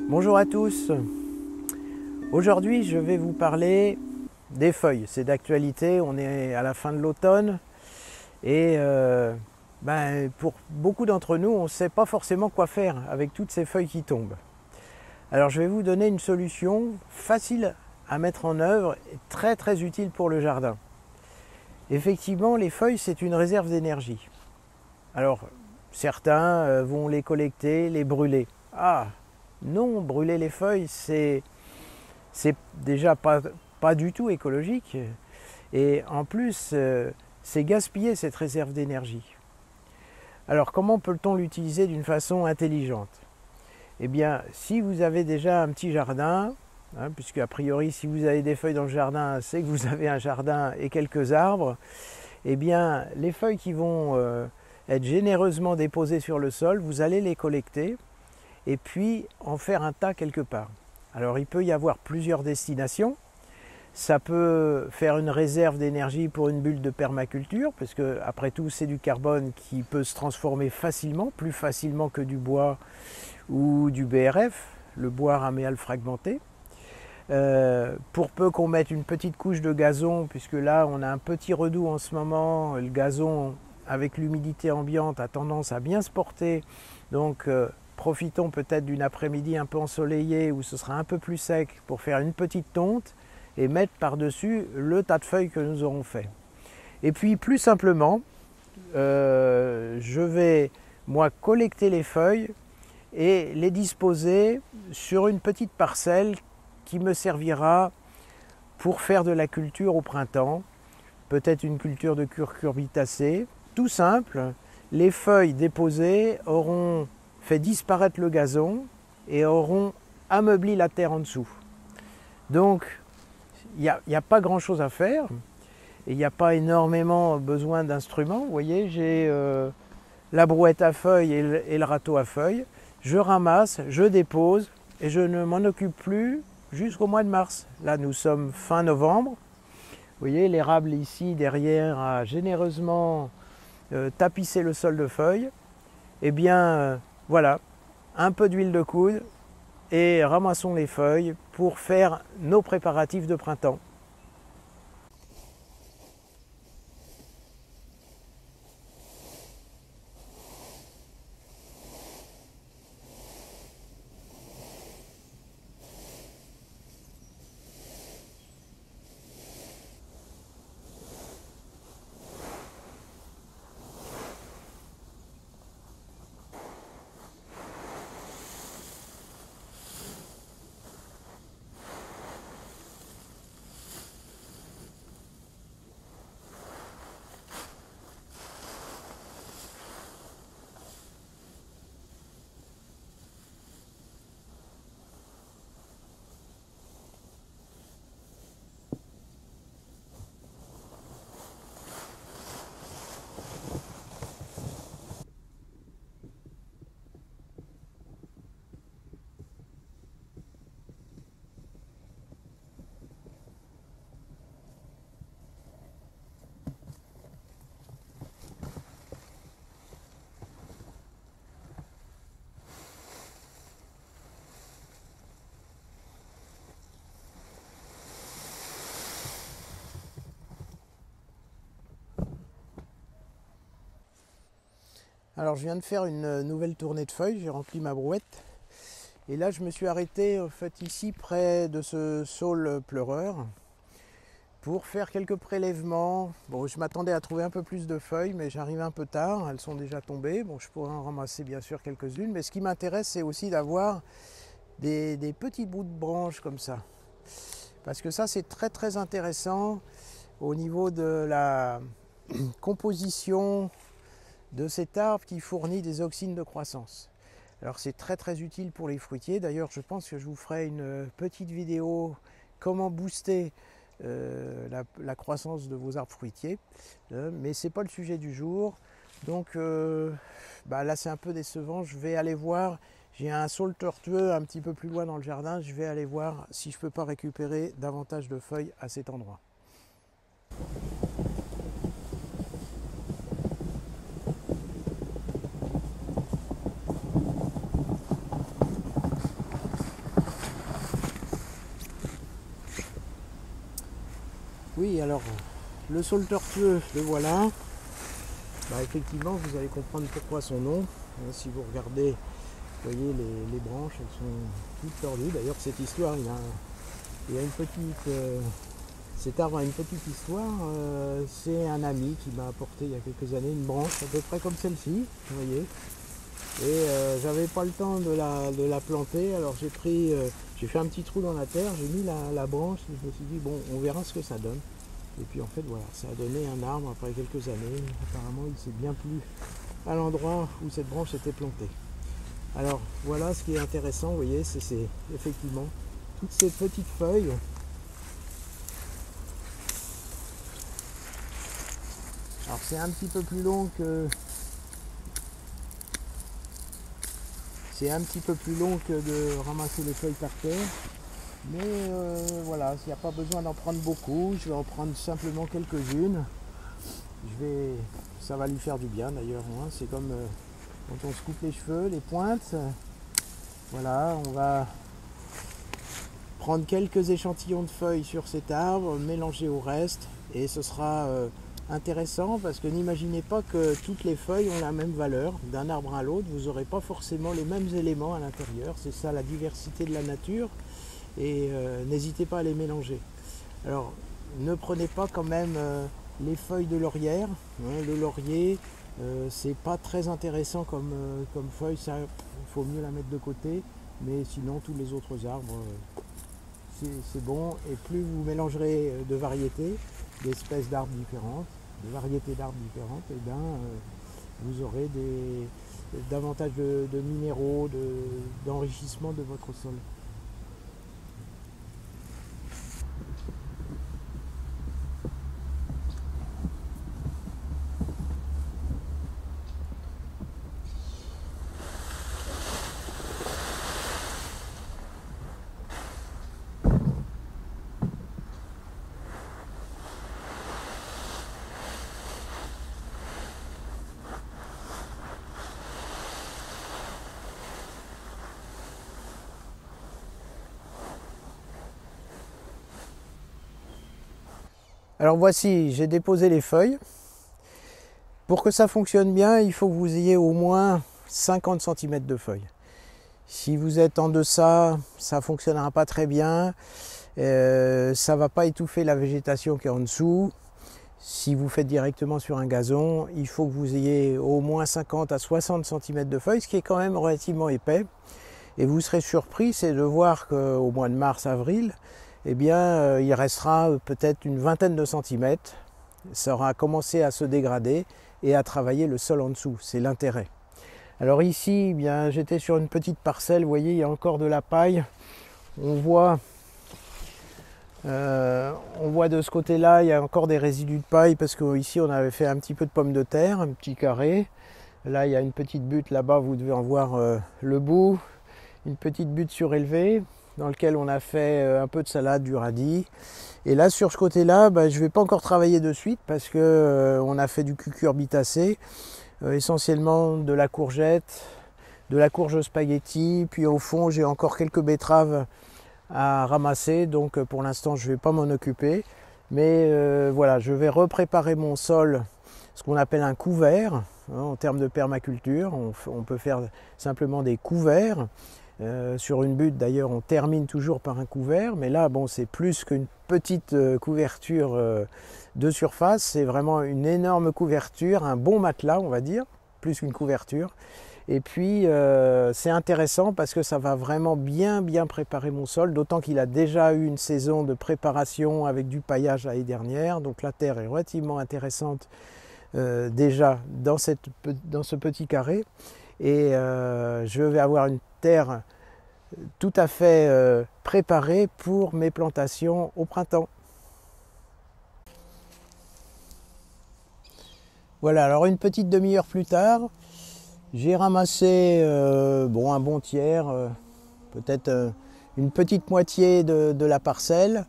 Bonjour à tous. Aujourd'hui, je vais vous parler des feuilles. C'est d'actualité, on est à la fin de l'automne et pour beaucoup d'entre nous, on ne sait pas forcément quoi faire avec toutes ces feuilles qui tombent. Alors je vais vous donner une solution facile à mettre en œuvre et très très utile pour le jardin. Effectivement, les feuilles, c'est une réserve d'énergie. Alors, certains vont les collecter, les brûler. Ah, non, brûler les feuilles, c'est déjà pas du tout écologique. Et en plus, c'est gaspiller cette réserve d'énergie. Alors, comment peut-on l'utiliser d'une façon intelligente? Eh bien, si vous avez déjà un petit jardin, puisque a priori, si vous avez des feuilles dans le jardin, c'est que vous avez un jardin et quelques arbres, eh bien, les feuilles qui vont être généreusement déposées sur le sol, vous allez les collecter et puis en faire un tas quelque part. Alors il peut y avoir plusieurs destinations. Ça peut faire une réserve d'énergie pour une bulle de permaculture, parce que après tout c'est du carbone qui peut se transformer facilement, plus facilement que du bois ou du BRF, le bois raméal fragmenté. Pour peu qu'on mette une petite couche de gazon, puisque là on a un petit redout en ce moment, le gazon avec l'humidité ambiante a tendance à bien se porter, donc profitons peut-être d'une après-midi un peu ensoleillée où ce sera un peu plus sec pour faire une petite tonte et mettre par-dessus le tas de feuilles que nous aurons fait. Et puis plus simplement, je vais moi collecter les feuilles et les disposer sur une petite parcelle qui me servira pour faire de la culture au printemps, peut-être une culture de cucurbitacées, tout simple. Les feuilles déposées auront fait disparaître le gazon et auront ameubli la terre en dessous. Donc il n'y a pas grand chose à faire et il n'y a pas énormément besoin d'instruments. Vous voyez, j'ai la brouette à feuilles et le râteau à feuilles. Je ramasse, je dépose et je ne m'en occupe plus jusqu'au mois de mars. Là nous sommes fin novembre. Vous voyez, l'érable ici derrière a généreusement tapissé le sol de feuilles. Eh bien voilà, un peu d'huile de coude et ramassons les feuilles pour faire nos préparatifs de printemps. Alors je viens de faire une nouvelle tournée de feuilles, j'ai rempli ma brouette. Et là je me suis arrêté en fait ici près de ce saule pleureur pour faire quelques prélèvements. Bon, je m'attendais à trouver un peu plus de feuilles, mais j'arrive un peu tard, elles sont déjà tombées. Bon, je pourrais en ramasser bien sûr quelques-unes, mais ce qui m'intéresse c'est aussi d'avoir des petits bouts de branches comme ça. Parce que ça c'est très très intéressant au niveau de la composition de cet arbre qui fournit des auxines de croissance. Alors c'est très très utile pour les fruitiers. D'ailleurs je pense que je vous ferai une petite vidéo comment booster la croissance de vos arbres fruitiers. Mais ce n'est pas le sujet du jour. Donc là c'est un peu décevant. Je vais aller voir. J'ai un saule tortueux un petit peu plus loin dans le jardin. Je vais aller voir si je ne peux pas récupérer davantage de feuilles à cet endroit. Oui, alors le saule tortueux, le voilà. Effectivement, vous allez comprendre pourquoi son nom. Si vous regardez, vous voyez les branches, elles sont toutes tordues. D'ailleurs, cette histoire, il y a une petite... cet arbre a une petite histoire. C'est un ami qui m'a apporté il y a quelques années une branche à peu près comme celle-ci, vous voyez. Et j'avais pas le temps de la planter, alors j'ai fait un petit trou dans la terre, j'ai mis la branche et je me suis dit bon, on verra ce que ça donne. Et puis en fait voilà, ça a donné un arbre après quelques années. Apparemment il s'est bien plu à l'endroit où cette branche était plantée. Alors voilà ce qui est intéressant, vous voyez, c'est effectivement toutes ces petites feuilles. Alors c'est un petit peu plus long que de ramasser les feuilles par terre. Mais voilà, s'il n'y a pas besoin d'en prendre beaucoup, je vais en prendre simplement quelques-unes. Ça va lui faire du bien d'ailleurs, hein. C'est comme quand on se coupe les cheveux, les pointes. Voilà, on va prendre quelques échantillons de feuilles sur cet arbre, mélanger au reste, et ce sera intéressant parce que n'imaginez pas que toutes les feuilles ont la même valeur. D'un arbre à l'autre, vous n'aurez pas forcément les mêmes éléments à l'intérieur. C'est ça la diversité de la nature. Et n'hésitez pas à les mélanger. Alors ne prenez pas quand même les feuilles de laurière, hein. Le laurier c'est pas très intéressant comme feuille, ça il faut mieux la mettre de côté, mais sinon tous les autres arbres c'est bon. Et plus vous mélangerez de variétés, d'espèces d'arbres différentes, de variétés d'arbres différentes, et bien vous aurez davantage de minéraux, d'enrichissement de votre sol. Alors voici, j'ai déposé les feuilles. Pour que ça fonctionne bien, il faut que vous ayez au moins 50 cm de feuilles. Si vous êtes en deçà, ça ne fonctionnera pas très bien. Ça ne va pas étouffer la végétation qui est en dessous. Si vous faites directement sur un gazon, il faut que vous ayez au moins 50 à 60 cm de feuilles, ce qui est quand même relativement épais. Et vous serez surpris, c'est de voir qu'au mois de mars-avril, eh bien, il restera peut-être une vingtaine de centimètres. Ça aura commencé à se dégrader et à travailler le sol en dessous. C'est l'intérêt. Alors ici, eh bien, j'étais sur une petite parcelle. Vous voyez, il y a encore de la paille. On voit de ce côté-là, il y a encore des résidus de paille parce qu'ici, on avait fait un petit peu de pommes de terre, un petit carré. Là, il y a une petite butte là-bas, vous devez en voir le bout. Une petite butte surélevée dans laquelle on a fait un peu de salade, du radis. Et là sur ce côté là, je ne vais pas encore travailler de suite parce que on a fait du cucurbitacé, essentiellement de la courgette, de la courge spaghetti, puis au fond j'ai encore quelques betteraves à ramasser, donc pour l'instant je ne vais pas m'en occuper. Mais voilà, je vais repréparer mon sol, ce qu'on appelle un couvert, hein, en termes de permaculture. On peut faire simplement des couverts. Sur une butte d'ailleurs on termine toujours par un couvert, mais là bon c'est plus qu'une petite couverture de surface, c'est vraiment une énorme couverture, un bon matelas on va dire, plus qu'une couverture. Et puis c'est intéressant parce que ça va vraiment bien préparer mon sol, d'autant qu'il a déjà eu une saison de préparation avec du paillage l'année dernière, donc la terre est relativement intéressante déjà dans ce petit carré. Et je vais avoir une terre tout à fait préparée pour mes plantations au printemps. Voilà, alors une petite demi-heure plus tard, j'ai ramassé un bon tiers, peut-être une petite moitié de la parcelle.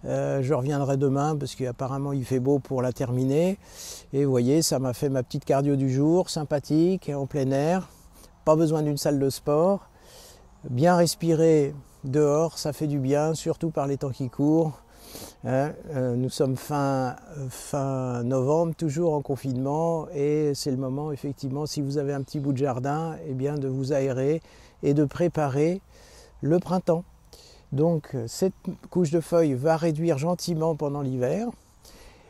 Je reviendrai demain parce qu'apparemment il fait beau pour la terminer. Et vous voyez, ça m'a fait ma petite cardio du jour, sympathique, en plein air. Pas besoin d'une salle de sport. Bien respirer dehors, ça fait du bien, surtout par les temps qui courent. Hein. Nous sommes fin novembre, toujours en confinement, et c'est le moment effectivement, si vous avez un petit bout de jardin, eh bien, de vous aérer et de préparer le printemps. Donc cette couche de feuilles va réduire gentiment pendant l'hiver.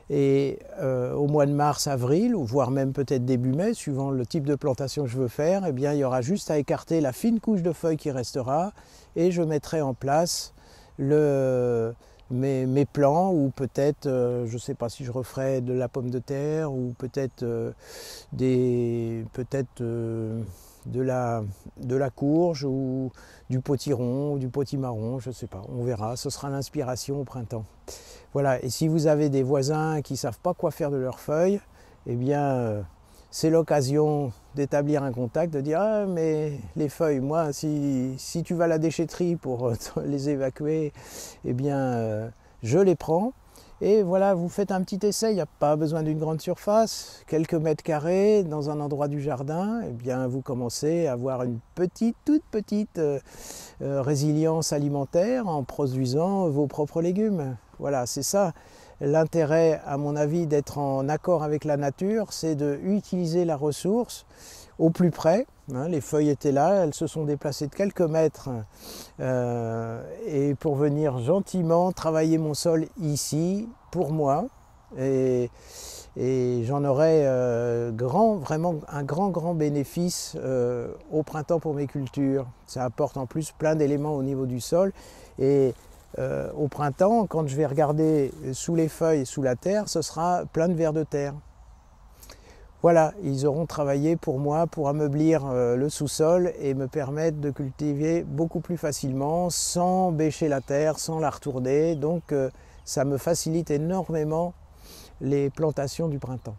Et au mois de mars, avril, ou voire même peut-être début mai, suivant le type de plantation que je veux faire, eh bien, il y aura juste à écarter la fine couche de feuilles qui restera et je mettrai en place mes plants, ou peut-être, je ne sais pas si je referai de la pomme de terre, ou peut-être de la courge, ou du potiron, ou du potimarron, je ne sais pas, on verra, ce sera l'inspiration au printemps. Voilà, et si vous avez des voisins qui ne savent pas quoi faire de leurs feuilles, eh bien, c'est l'occasion d'établir un contact, de dire « Ah, mais les feuilles, moi, si tu vas à la déchetterie pour les évacuer, eh bien, je les prends. » Et voilà, vous faites un petit essai, il n'y a pas besoin d'une grande surface, quelques mètres carrés dans un endroit du jardin, eh bien, vous commencez à avoir une toute petite résilience alimentaire en produisant vos propres légumes. Voilà, c'est ça l'intérêt, à mon avis, d'être en accord avec la nature, c'est d'utiliser la ressource au plus près. Les feuilles étaient là, elles se sont déplacées de quelques mètres et pour venir gentiment travailler mon sol ici pour moi, et j'en aurai vraiment un grand bénéfice au printemps pour mes cultures. Ça apporte en plus plein d'éléments au niveau du sol, et au printemps, quand je vais regarder sous les feuilles, sous la terre, ce sera plein de vers de terre. Voilà, ils auront travaillé pour moi, pour ameublir le sous-sol et me permettre de cultiver beaucoup plus facilement, sans bêcher la terre, sans la retourner. Donc ça me facilite énormément les plantations du printemps.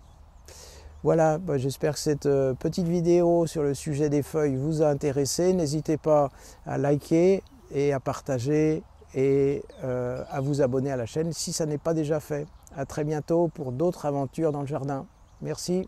Voilà, j'espère que cette petite vidéo sur le sujet des feuilles vous a intéressé. N'hésitez pas à liker et à partager et à vous abonner à la chaîne si ça n'est pas déjà fait. À très bientôt pour d'autres aventures dans le jardin. Merci.